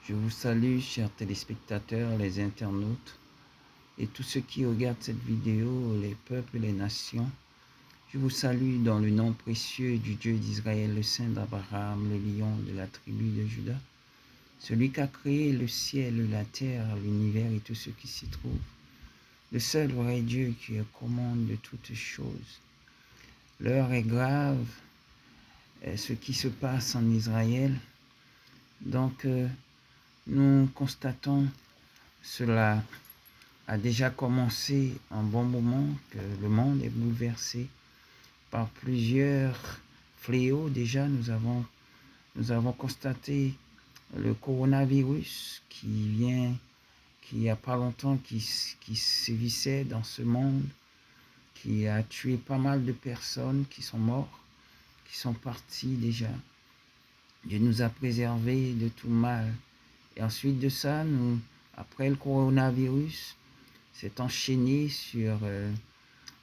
Je vous salue, chers téléspectateurs, les internautes et tous ceux qui regardent cette vidéo, les peuples et les nations. Je vous salue dans le nom précieux du Dieu d'Israël, le Saint d'Abraham, le lion de la tribu de Juda, celui qui a créé le ciel, la terre, l'univers et tout ce qui s'y trouve, le seul vrai Dieu qui est commande de toutes choses. L'heure est grave, ce qui se passe en Israël. Donc, nous constatons cela a déjà commencé un bon moment, que le monde est bouleversé par plusieurs fléaux. Déjà, nous avons constaté le coronavirus qui il n'y a pas longtemps, qui sévissait dans ce monde, qui a tué pas mal de personnes qui sont mortes, qui sont parties déjà. Dieu nous a préservés de tout mal. Et ensuite de ça, après le coronavirus, s'est enchaîné sur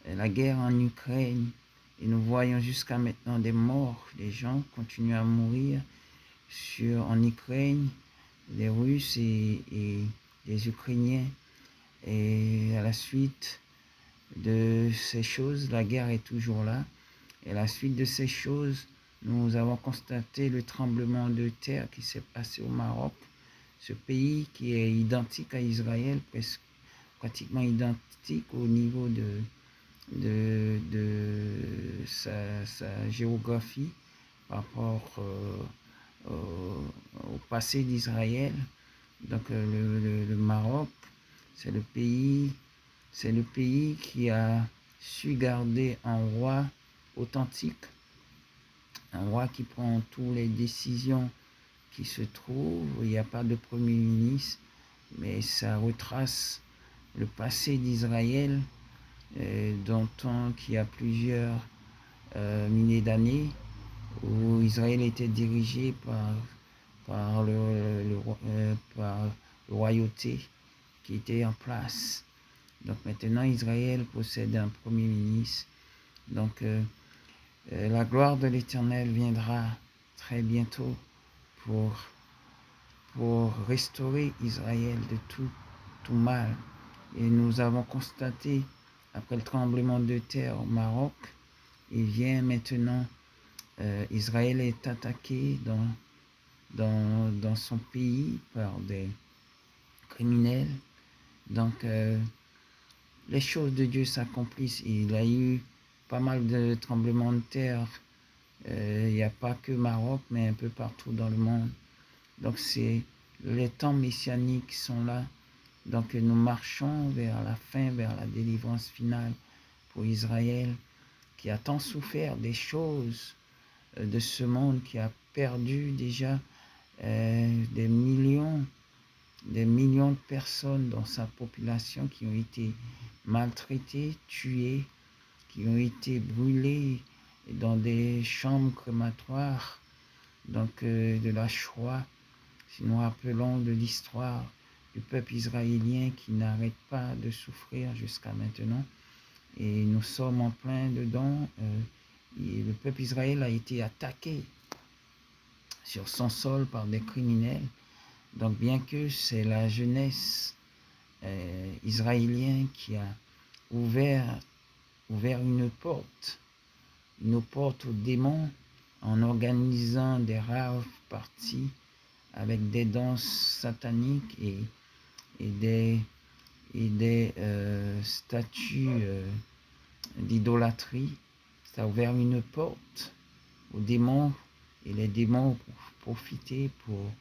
la guerre en Ukraine. Et nous voyons jusqu'à maintenant des morts, des gens continuent à mourir en Ukraine, des Russes et des Ukrainiens. Et à la suite de ces choses, la guerre est toujours là. Et à la suite de ces choses, nous avons constaté le tremblement de terre qui s'est passé au Maroc, ce pays qui est identique à Israël, presque pratiquement identique au niveau de sa géographie par rapport au passé d'Israël. Donc le Maroc, c'est le pays qui a su garder un roi authentique, un roi qui prend toutes les décisions qui se trouvent. Il n'y a pas de premier ministre, mais ça retrace le passé d'Israël, dont qui a plusieurs milliers d'années, où Israël était dirigé par le royauté qui était en place. Donc maintenant, Israël possède un premier ministre. Donc la gloire de l'Éternel viendra très bientôt pour restaurer Israël de tout mal. Et nous avons constaté, après le tremblement de terre au Maroc, il vient maintenant, Israël est attaqué dans son pays par des criminels. Donc, les choses de Dieu s'accomplissent. Il y a eu pas mal de tremblements de terre. Il n'y a pas que Maroc, mais un peu partout dans le monde. Donc, les temps messianiques sont là. Donc nous marchons vers la fin, vers la délivrance finale pour Israël, qui a tant souffert des choses de ce monde, qui a perdu déjà des millions de personnes dans sa population qui ont été maltraitées, tuées, qui ont été brûlées dans des chambres crématoires, donc de la Shoah, si nous rappelons de l'histoire du peuple israélien qui n'arrête pas de souffrir jusqu'à maintenant. Et nous sommes en plein dedans. Et le peuple Israël a été attaqué sur son sol par des criminels. Donc bien que c'est la jeunesse israélienne qui a ouvert une porte aux démons en organisant des raves parties avec des danses sataniques et des statues d'idolâtrie. Ça a ouvert une porte aux démons et les démons ont profité pour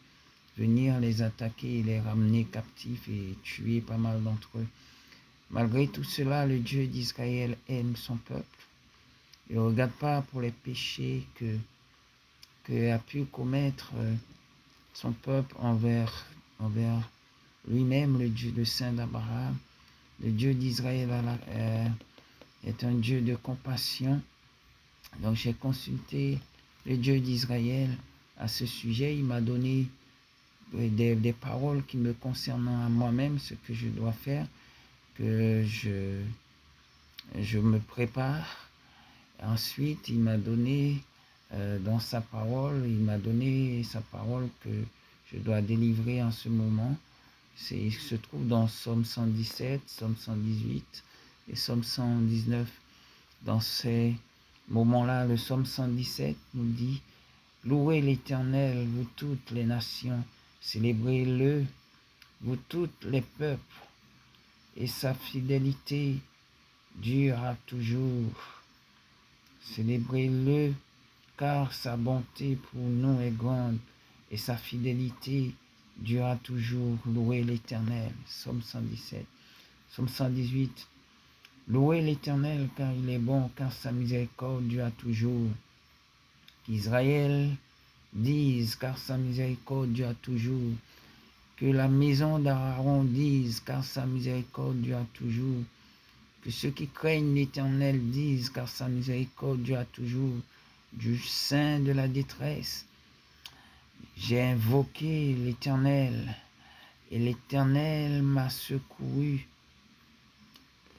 venir les attaquer et les ramener captifs et tuer pas mal d'entre eux. Malgré tout cela, le Dieu d'Israël aime son peuple. Il ne regarde pas pour les péchés que a pu commettre son peuple envers lui-même, le Dieu, le Saint d'Abraham. Le Dieu d'Israël est un Dieu de compassion. Donc j'ai consulté le Dieu d'Israël à ce sujet. Il m'a donné des paroles qui me concernant à moi-même, ce que je dois faire, que je me prépare. Ensuite, il m'a donné dans sa parole, que je dois délivrer en ce moment. Il se trouve dans Psaume 117, Psaume 118 et Psaume 119. Dans ces moments-là, le Psaume 117 nous dit « Louez l'Éternel, vous toutes les nations, célébrez-le, vous toutes les peuples, et sa fidélité durera toujours. Célébrez-le, car sa bonté pour nous est grande, et sa fidélité durera toujours. Louez l'Éternel. » Psaume 117. Psaume 118. Louez l'Éternel, car il est bon, car sa miséricorde durera toujours. Qu'Israël dise, car sa miséricorde durera toujours. Que la maison d'Aaron dise, car sa miséricorde durera toujours. Que ceux qui craignent l'Éternel disent, car sa miséricorde durera toujours. Du sein de la détresse, j'ai invoqué l'Éternel, et l'Éternel m'a secouru,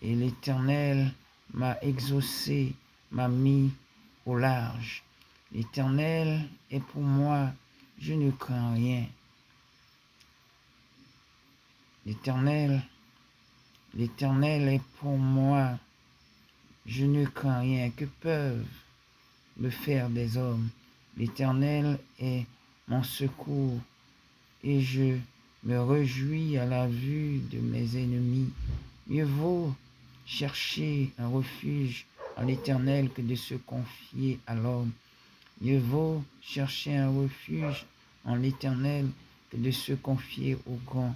et l'Éternel m'a exaucé, m'a mis au large. L'Éternel est pour moi, je ne crains rien. L'Éternel est pour moi, je ne crains rien. Que peuvent me faire des hommes? L'Éternel est mon secours, et je me réjouis à la vue de mes ennemis. Mieux vaut chercher un refuge en l'Éternel que de se confier à l'homme. Mieux vaut chercher un refuge en l'Éternel que de se confier au grand.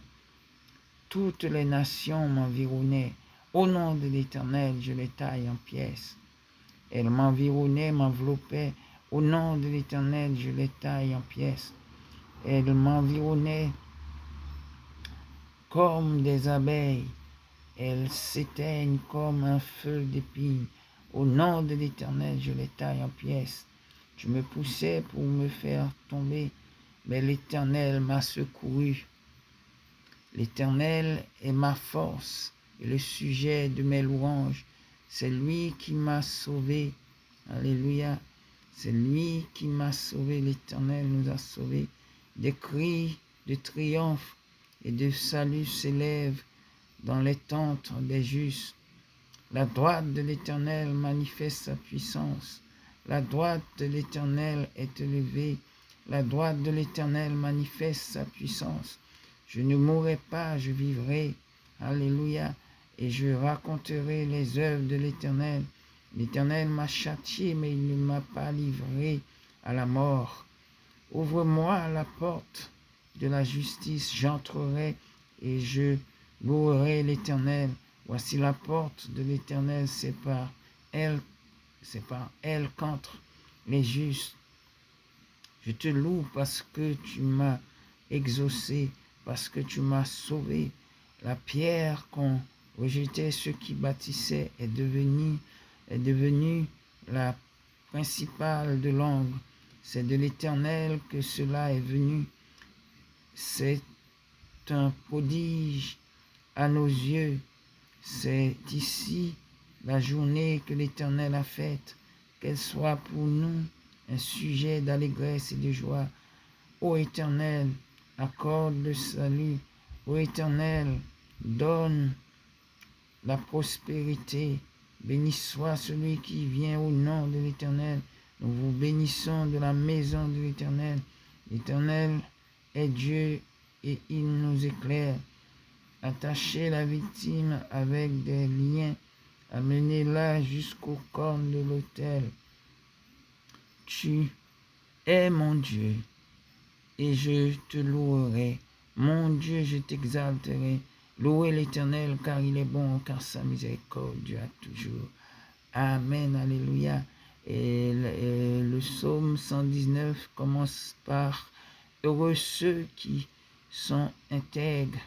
Toutes les nations m'environnaient. Au nom de l'Éternel, je les taille en pièces. Elles m'environnaient, m'enveloppaient. Au nom de l'Éternel, je les taille en pièces. Elles m'environnaient comme des abeilles. Elles s'éteignent comme un feu d'épines. Au nom de l'Éternel, je les taille en pièces. Je me poussais pour me faire tomber, mais l'Éternel m'a secouru. L'Éternel est ma force et le sujet de mes louanges. C'est lui qui m'a sauvé. Alléluia. C'est lui qui m'a sauvé. L'Éternel nous a sauvés. Des cris de triomphe et de salut s'élèvent dans les tentes des justes. La droite de l'Éternel manifeste sa puissance. La droite de l'Éternel est élevée. La droite de l'Éternel manifeste sa puissance. Je ne mourrai pas, je vivrai. Alléluia. Et je raconterai les œuvres de l'Éternel. L'Éternel m'a châtié, mais il ne m'a pas livré à la mort. Ouvre-moi la porte de la justice, j'entrerai et je louerai l'Éternel. Voici la porte de l'Éternel, c'est par elle qu'entrent les justes. Je te loue parce que tu m'as exaucé, parce que tu m'as sauvé. La pierre qu'ont rejetait ceux qui bâtissaient est devenue la principale de l'angle. C'est de l'Éternel que cela est venu. C'est un prodige à nos yeux. C'est ici la journée que l'Éternel a faite. Qu'elle soit pour nous un sujet d'allégresse et de joie. Ô Éternel, accorde le salut. Ô Éternel, donne la prospérité. Béni soit celui qui vient au nom de l'Éternel. Nous vous bénissons de la maison de l'Éternel. L'Éternel est Dieu et il nous éclaire. Attachez la victime avec des liens. Amenez-la jusqu'aux cornes de l'autel. Tu es mon Dieu et je te louerai. Mon Dieu, je t'exalterai. Louez l'Éternel car il est bon, car sa miséricorde dure toujours. Amen, alléluia. Et le psaume 119 commence par « Heureux ceux qui sont intègres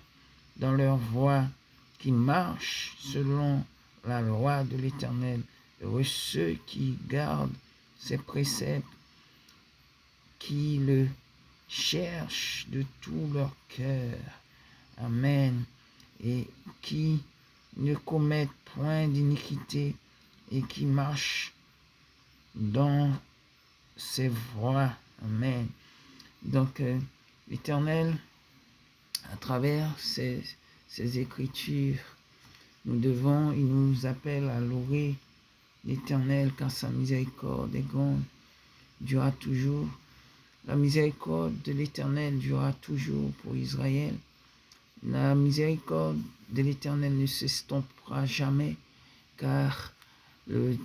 dans leur voie, qui marchent selon la loi de l'Éternel. Heureux ceux qui gardent ses préceptes, qui le cherchent de tout leur cœur. » Amen. Et qui ne commettent point d'iniquité et qui marchent dans ses voies. Amen. Donc, L'Éternel, à travers ces Écritures, il nous appelle à louer l'Éternel car sa miséricorde est grande, durera toujours. La miséricorde de l'Éternel durera toujours pour Israël. La miséricorde de l'Éternel ne s'estompera jamais, car le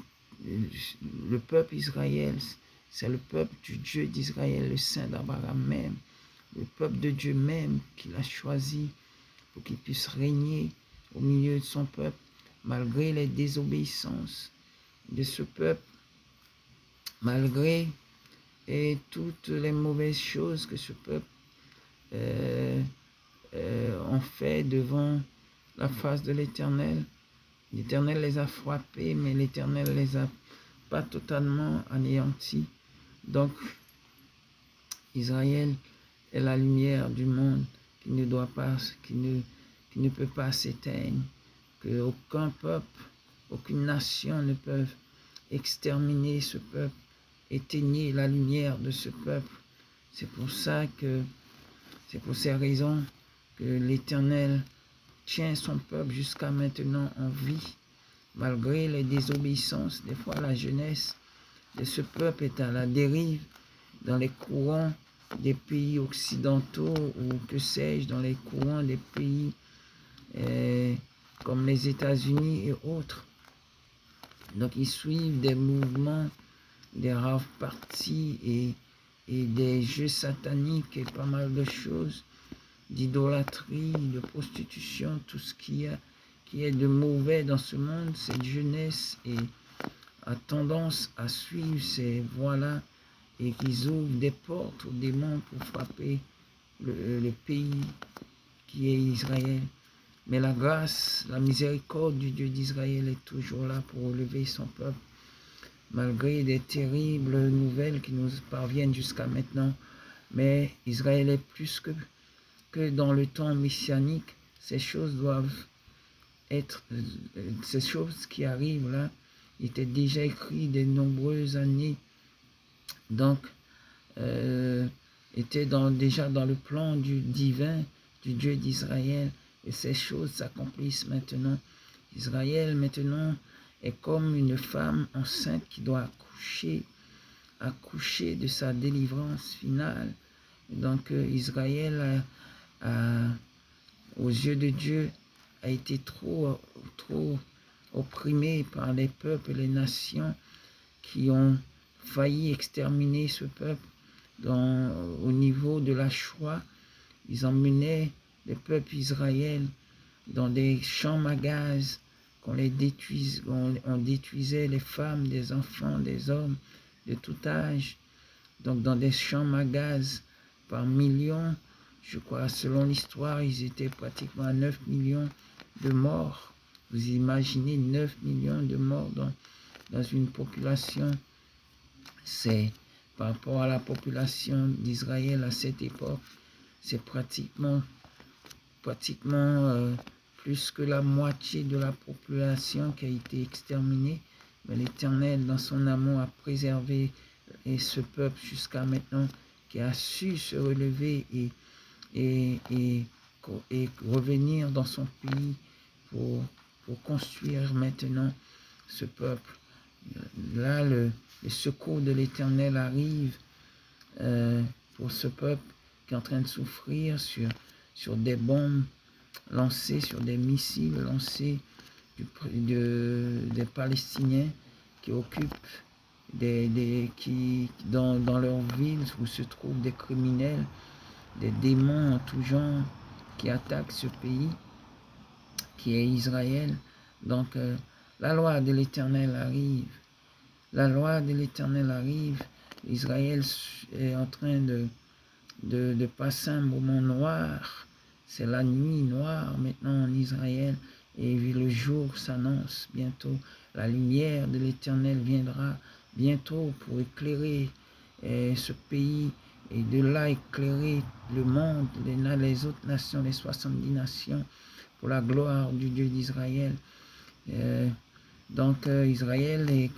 peuple Israël, c'est le peuple du Dieu d'Israël, le Saint d'Abraham même, le peuple de Dieu même qu'il a choisi pour qu'il puisse régner au milieu de son peuple, malgré les désobéissances de ce peuple, malgré toutes les mauvaises choses que ce peuple ont fait devant la face de l'Éternel. L'Éternel les a frappés, mais l'Éternel les a pas totalement anéantis. Donc, Israël est la lumière du monde qui ne doit pas, qui ne peut pas s'éteindre, que aucun peuple, aucune nation ne peut exterminer ce peuple, éteigner la lumière de ce peuple. C'est pour ces raisons que l'Éternel tient son peuple jusqu'à maintenant en vie, malgré les désobéissances. Des fois, la jeunesse de ce peuple est à la dérive dans les courants des pays occidentaux ou que sais-je, dans les courants des pays comme les États-Unis et autres. Donc, ils suivent des mouvements, des rave parties et des jeux sataniques et pas mal de choses, d'idolâtrie, de prostitution, tout ce qui est de mauvais dans ce monde. Cette jeunesse a tendance à suivre ces voies-là et qu'ils ouvrent des portes aux démons pour frapper le pays qui est Israël. Mais la grâce, la miséricorde du Dieu d'Israël est toujours là pour relever son peuple, malgré des terribles nouvelles qui nous parviennent jusqu'à maintenant. Mais Israël est plus que dans le temps messianique. Ces choses doivent être, ces choses qui arrivent là, étaient déjà écrites de nombreuses années. Donc, était déjà dans le plan divin du Dieu d'Israël. Et ces choses s'accomplissent maintenant. Israël, maintenant, est comme une femme enceinte qui doit accoucher de sa délivrance finale. Et donc, Israël, aux yeux de Dieu, a été trop opprimé par les peuples et les nations qui ont failli exterminer ce peuple. Au niveau de la Shoah, ils emmenaient le peuple Israël dans des champs à gaz, on détruisait les femmes, des enfants, des hommes de tout âge, donc dans des champs à gaz par millions. Je crois, selon l'histoire, ils étaient pratiquement à 9 millions de morts. Vous imaginez 9 millions de morts dans une population. C'est par rapport à la population d'Israël à cette époque, c'est pratiquement plus que la moitié de la population qui a été exterminée. Mais l'Éternel, dans son amour, a préservé ce peuple jusqu'à maintenant, qui a su se relever et revenir dans son pays pour construire maintenant ce peuple. Là, le secours de l'Éternel arrive pour ce peuple qui est en train de souffrir sur des bombes lancées, sur des missiles lancés des Palestiniens qui occupent dans leur ville où se trouvent des criminels, des démons en tout genre qui attaquent ce pays qui est Israël. Donc la loi de l'Éternel arrive. La loi de l'Éternel arrive. Israël est en train de passer un moment noir. C'est la nuit noire maintenant en Israël. Et le jour s'annonce bientôt. La lumière de l'Éternel viendra bientôt pour éclairer ce pays et de là éclairer le monde, les autres nations, les 70 nations, pour la gloire du Dieu d'Israël. Donc Israël,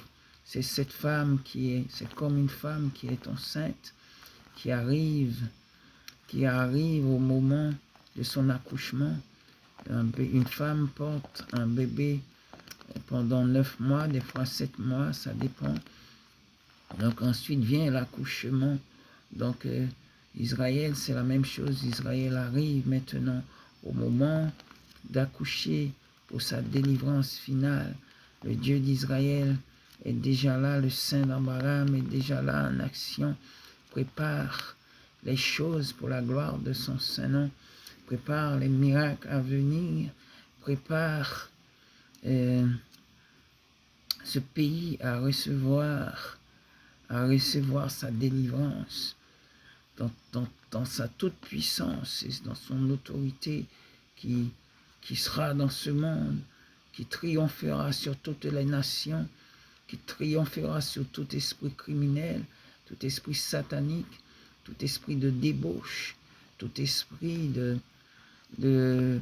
c'est cette femme c'est comme une femme qui est enceinte, qui arrive qui arrive au moment de son accouchement. Une femme porte un bébé pendant 9 mois, des fois 7 mois, ça dépend. Donc ensuite vient l'accouchement. Donc Israël, c'est la même chose. Israël arrive maintenant au moment d'accoucher pour sa délivrance finale. Le Dieu d'Israël est déjà là, le Saint d'Abraham est déjà là en action, prépare les choses pour la gloire de son Saint-Nom, prépare les miracles à venir, prépare ce pays à recevoir sa délivrance dans sa toute puissance et dans son autorité qui sera dans ce monde, qui triomphera sur toutes les nations, qui triomphera sur tout esprit criminel, tout esprit satanique, tout esprit de débauche, tout esprit de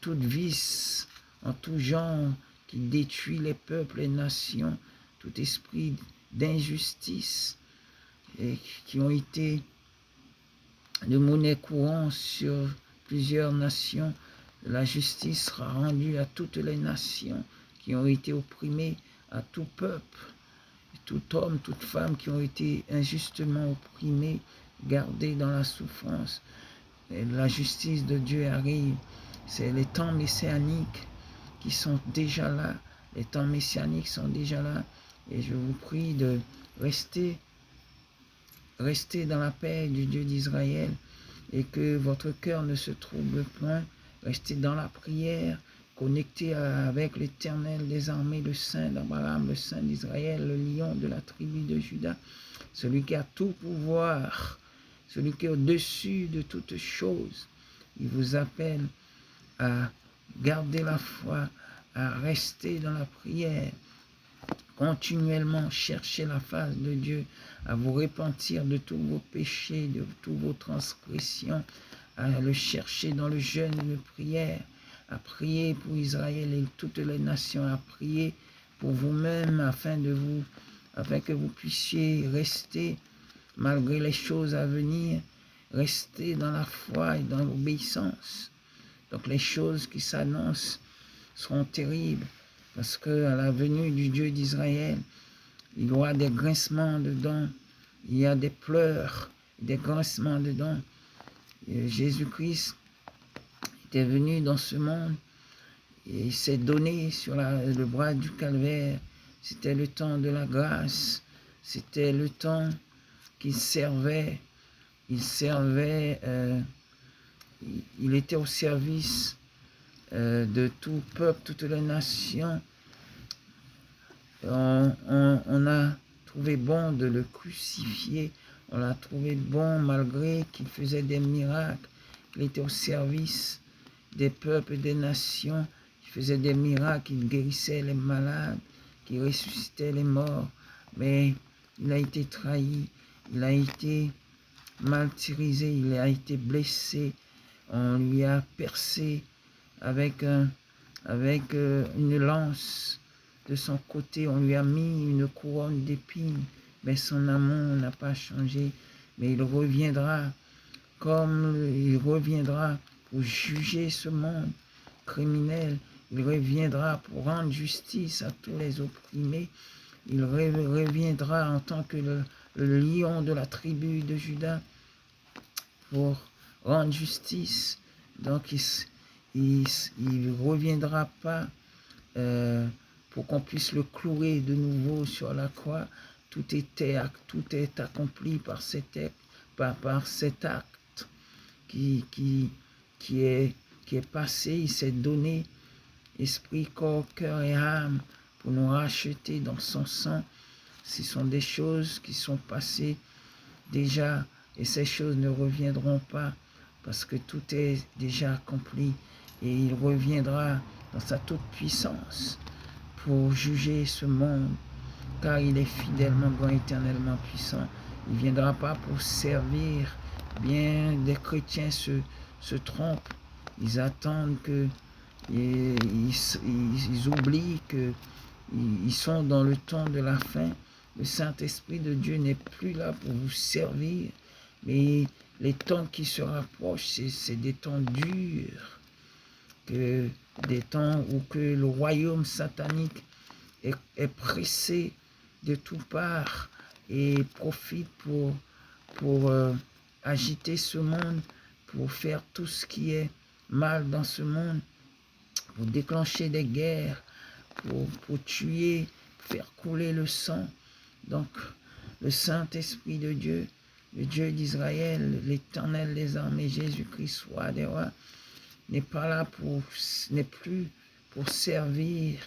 toute vice en tout genre qui détruit les peuples et nations, tout esprit d'injustice et qui ont été de monnaie courante sur plusieurs nations. La justice sera rendue à toutes les nations qui ont été opprimées, à tout peuple, tout homme, toute femme qui ont été injustement opprimés, gardés dans la souffrance. Et la justice de Dieu arrive. C'est les temps messianiques qui sont déjà là. Les temps messianiques sont déjà là. Et je vous prie de rester dans la paix du Dieu d'Israël et que votre cœur ne se trouble point. Restez dans la prière, connecté avec l'Éternel des armées, le Saint d'Abraham, le Saint d'Israël, le lion de la tribu de Juda, celui qui a tout pouvoir, celui qui est au-dessus de toutes choses. Il vous appelle à garder la foi, à rester dans la prière, continuellement chercher la face de Dieu, à vous repentir de tous vos péchés, de toutes vos transgressions, à le chercher dans le jeûne et la prière, à prier pour Israël et toutes les nations, à prier pour vous-même afin que vous puissiez rester malgré les choses à venir, rester dans la foi et dans l'obéissance. Donc les choses qui s'annoncent seront terribles parce qu'à la venue du Dieu d'Israël, il y aura des grincements de dents, il y a des pleurs, des grincements de dents. Jésus-Christ était venu dans ce monde et s'est donné sur le bras du calvaire. C'était le temps de la grâce, c'était le temps qu'il servait. Il était au service de tout peuple, toutes les nations. On a trouvé bon de le crucifier. On l'a trouvé bon malgré qu'il faisait des miracles. Il était au service des peuples et des nations. Il faisait des miracles, il guérissait les malades, il ressuscitait les morts. Mais il a été trahi, il a été martyrisé, il a été blessé. On lui a percé avec une lance de son côté. On lui a mis une couronne d'épines, mais son amour n'a pas changé. Mais il reviendra pour juger ce monde criminel. Il reviendra pour rendre justice à tous les opprimés. Il reviendra en tant que le lion de la tribu de Juda pour rendre justice. Donc il ne reviendra pas pour qu'on puisse le clouer de nouveau sur la croix. Tout est accompli par cet acte qui est passé. Il s'est donné esprit, corps, cœur et âme pour nous racheter dans son sang. Ce sont des choses qui sont passées déjà et ces choses ne reviendront pas parce que tout est déjà accompli et il reviendra dans sa toute puissance pour juger ce monde car il est fidèlement grand, éternellement puissant. Il ne viendra pas pour servir. Bien, des chrétiens se trompent. Ils attendent ils oublient qu'ils sont dans le temps de la fin. Le Saint-Esprit de Dieu n'est plus là pour vous servir, mais les temps qui se rapprochent, c'est des temps durs, que des temps où que le royaume satanique est pressé de toutes parts et profite pour agiter ce monde, pour faire tout ce qui est mal dans ce monde, pour déclencher des guerres, pour tuer, faire couler le sang. Donc, le Saint-Esprit de Dieu, le Dieu d'Israël, l'Éternel des armées, Jésus-Christ, roi des rois, n'est pas là n'est plus pour servir,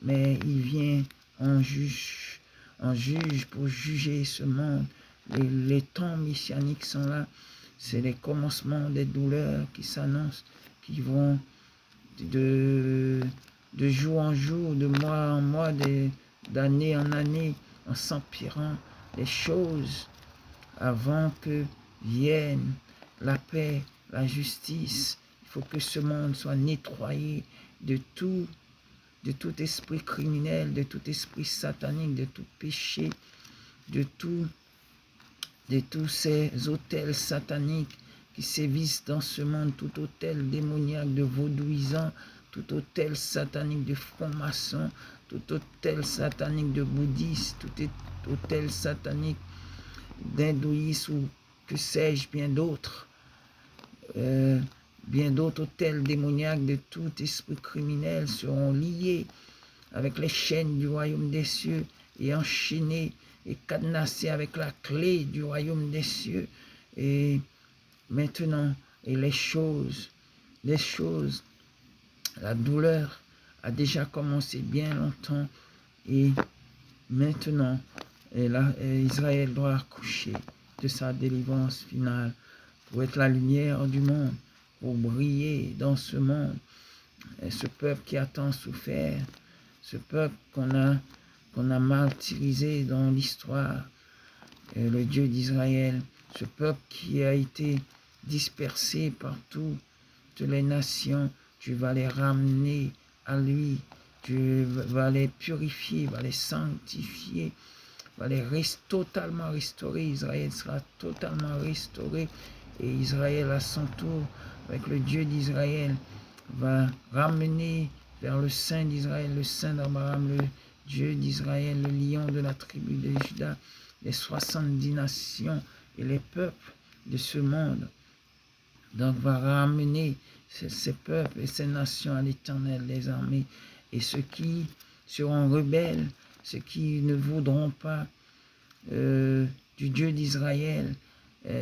mais il vient en juge pour juger ce monde. Les temps messianiques sont là. C'est les commencements des douleurs qui s'annoncent, qui vont de jour en jour, de mois en mois, d'année en année, en s'empirant les choses avant que vienne la paix, la justice. Il faut que ce monde soit nettoyé de tout esprit criminel, de tout esprit satanique, de tout péché, de tous ces autels sataniques qui sévissent dans ce monde, tout autel démoniaque de vaudouisant, tout autel satanique de francs-maçons, tout autel satanique de bouddhistes, tout autel satanique d'hindouisme ou que sais-je, bien d'autres autels démoniaques de tout esprit criminel seront liés avec les chaînes du royaume des cieux et enchaînés et cadenassés avec la clé du royaume des cieux. Et maintenant, et les choses, la douleur a déjà commencé bien longtemps et maintenant, Israël doit accoucher de sa délivrance finale pour être la lumière du monde, pour briller dans ce monde. Et ce peuple qui a tant souffert, ce peuple qu'on a martyrisé dans l'histoire, le Dieu d'Israël, ce peuple qui a été dispersé par toutes les nations, tu vas les ramener à lui, tu vas les purifier, vas les sanctifier, va les totalement restaurer. Israël sera totalement restauré et Israël à son tour, avec le Dieu d'Israël, va ramener vers le Saint d'Israël, le Saint d'Abraham, le Dieu d'Israël, le lion de la tribu de Juda, les 70 nations et les peuples de ce monde. Donc va ramener ces peuples et ces nations à l'Éternel des armées. Et ceux qui seront rebelles, ceux qui ne voudront pas du Dieu d'Israël,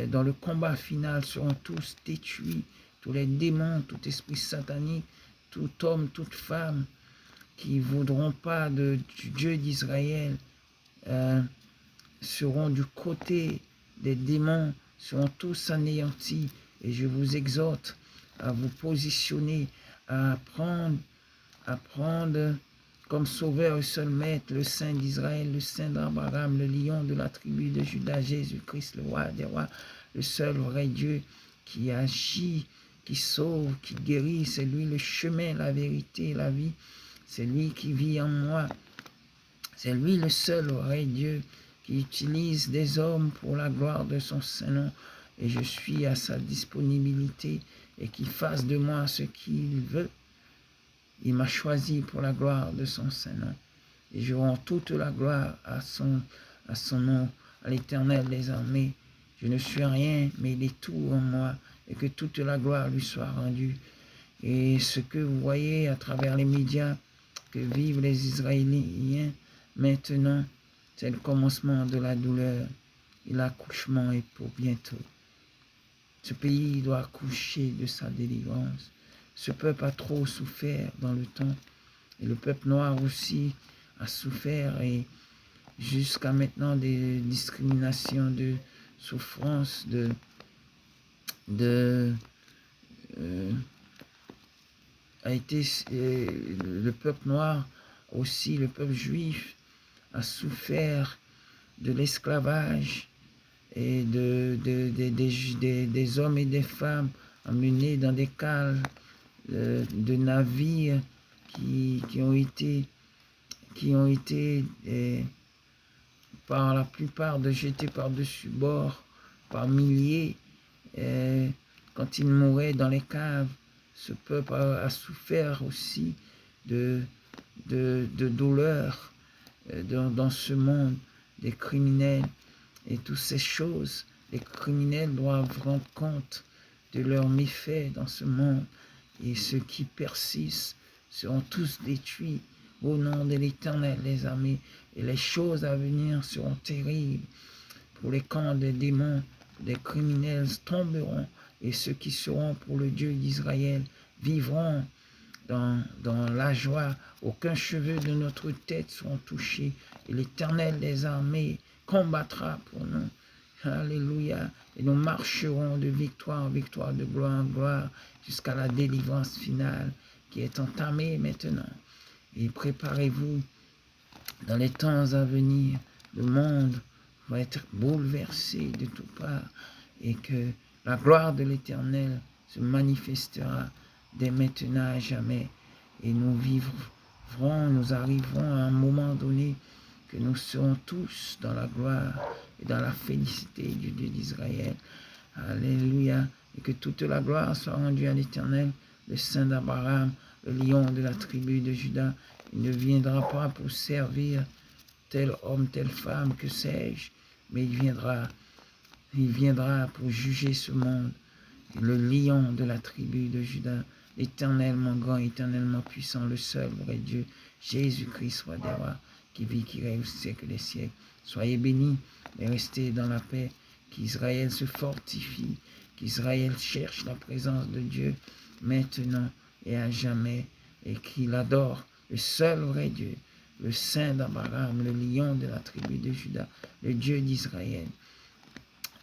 dans le combat final seront tous détruits. Tous les démons, tout esprit satanique, tout homme, toute femme qui ne voudront pas du Dieu d'Israël seront du côté des démons, seront tous anéantis. Et je vous exhorte à vous positionner, à prendre comme sauveur et seul maître le Saint d'Israël, le Saint d'Abraham, le lion de la tribu de Juda, Jésus-Christ, le roi des rois, le seul vrai Dieu qui agit, qui sauve, qui guérit. C'est lui le chemin, la vérité, la vie. C'est lui qui vit en moi. C'est lui le seul vrai Dieu qui utilise des hommes pour la gloire de son Saint-Nom. Et je suis à sa disponibilité et qu'il fasse de moi ce qu'il veut. Il m'a choisi pour la gloire de son Saint-Nom. Et je rends toute la gloire à son nom, à l'Éternel des armées. Je ne suis rien, mais il est tout en moi. Et que toute la gloire lui soit rendue. Et ce que vous voyez à travers les médias, que vivent les Israéliens maintenant, c'est le commencement de la douleur. Et l'accouchement est pour bientôt. Ce pays doit accoucher de sa délivrance. Ce peuple a trop souffert dans le temps. Et le peuple noir aussi a souffert. Et jusqu'à maintenant, des discriminations, de souffrances, le peuple noir aussi, le peuple juif a souffert de l'esclavage et des hommes et des femmes emmenés dans des cales de navires qui ont été par la plupart de jetés par-dessus bord, par milliers. Quand ils mouraient dans les caves, ce peuple a souffert aussi de douleur dans ce monde, des criminels et toutes ces choses. Les criminels doivent rendre compte de leurs méfaits dans ce monde, et ceux qui persistent seront tous détruits au nom de l'Éternel des armées, et les choses à venir seront terribles. Pour les camps des démons, des criminels tomberont, et ceux qui seront pour le Dieu d'Israël vivront dans la joie. Aucun cheveu de notre tête seront touchés, et l'Éternel des armées combattra pour nous. Alléluia. Et nous marcherons de victoire en victoire, de gloire en gloire, jusqu'à la délivrance finale qui est entamée maintenant. Et préparez-vous, dans les temps à venir, le monde va être bouleversé de toutes parts, et que la gloire de l'Éternel se manifestera dès maintenant à jamais. Et nous vivrons, nous arriverons à un moment donné que nous serons tous dans la gloire et dans la félicité du Dieu d'Israël. Alléluia. Et que toute la gloire soit rendue à l'Éternel, le Saint d'Abraham, le lion de la tribu de Juda. Il ne viendra pas pour servir tel homme, telle femme, que sais-je, mais il viendra pour juger ce monde. Le lion de la tribu de Juda, éternellement grand, éternellement puissant, le seul vrai Dieu, Jésus-Christ, roi des rois, qui vit, qui règne au siècle des siècles. Soyez bénis et restez dans la paix, qu'Israël se fortifie, qu'Israël cherche la présence de Dieu maintenant et à jamais, et qu'il adore le seul vrai Dieu, le Saint d'Abraham, le lion de la tribu de Juda, le Dieu d'Israël,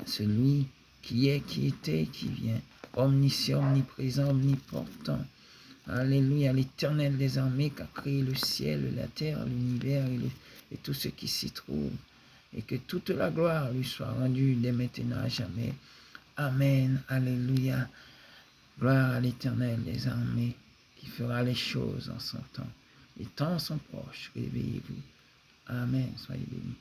celui qui est, qui était, qui vient, omniscient, omniprésent, omnipotent. Alléluia, l'Éternel des armées qui a créé le ciel, la terre, l'univers et tout ce qui s'y trouve. Et que toute la gloire lui soit rendue dès maintenant à jamais. Amen, alléluia. Gloire à l'Éternel des armées qui fera les choses en son temps. Les temps sont proches, réveillez-vous. Amen, soyez bénis.